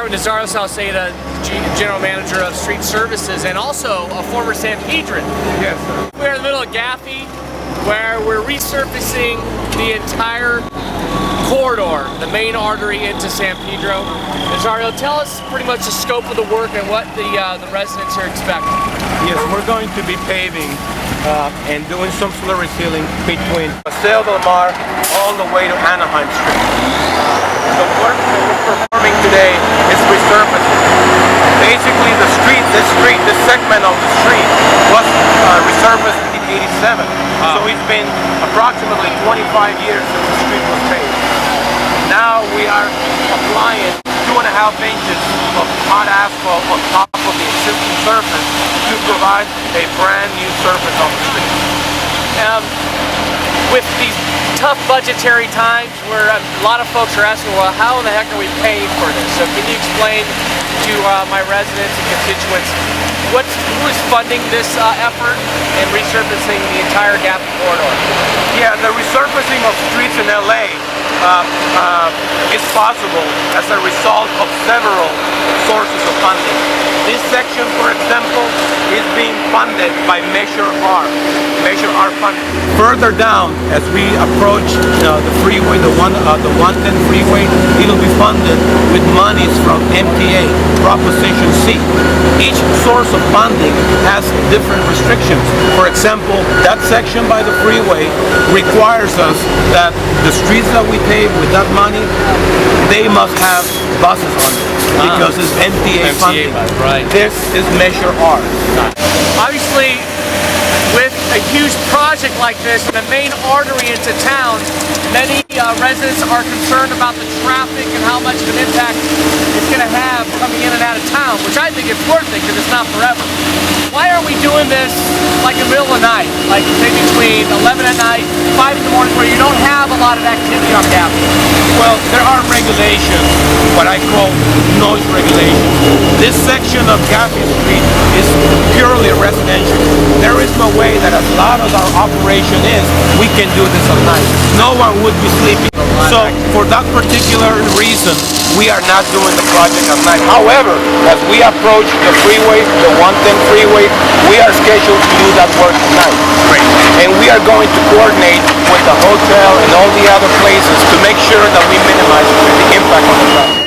start with Nazario Salceda, General Manager of Street Services and also a former San Pedran. Yes, sir. We're in the middle of Gaffey, where we're resurfacing the entire corridor, the main artery into San Pedro. Nazario, tell us pretty much the scope of the work and what the residents are expecting. Yes, we're going to be paving and doing some slurry sealing between Paseo del Mar all the way to Anaheim Street. The work that we're performing today is resurfacing. Basically, this segment of the street was resurfaced in '87. So it's been approximately 25 years since the street was paved. Now we are applying 2.5 inches of hot asphalt on top of the existing surface to provide a brand new surface on the street. With these tough budgetary times where a lot of folks are asking, well, how in the heck are we paying for this? So can you explain to my residents and constituents who is funding this effort and resurfacing the entire Gaffey corridor? Yeah, the resurfacing of streets in LA is possible as a result of several sources of funding. This section, for example, is being funded by Measure R funding. Further down, as we approach the freeway, the 110 freeway, it'll be funded with monies from MTA, Proposition C. Each source of funding has different restrictions. For example, that section by the freeway requires us that the streets that we pave with that money, they must have buses on it because it's MTA funding. Right. This is Measure R. Obviously, with a huge project like this and a main artery into town, many residents are concerned about the traffic and how much of an impact it's going to have coming in and out of town, which I think is worth it because it's not forever. Why are we doing this like in the middle of the night, like say between 11 at night, 5 in the morning, where you don't have a lot of activity on Gaffey? Well, there are regulations, what I call noise regulations. This section of Gaffey Street is purely residential. There is no way that as loud as our operation is, we can do this at night. No one would be sleeping. So for that particular reason, we are not doing the project at night. However, as we approach the freeway, the 110 freeway, we are scheduled to do that work at night. Great. And we are going to coordinate with the hotel and all the other places to make sure that we minimize the impact on the traffic.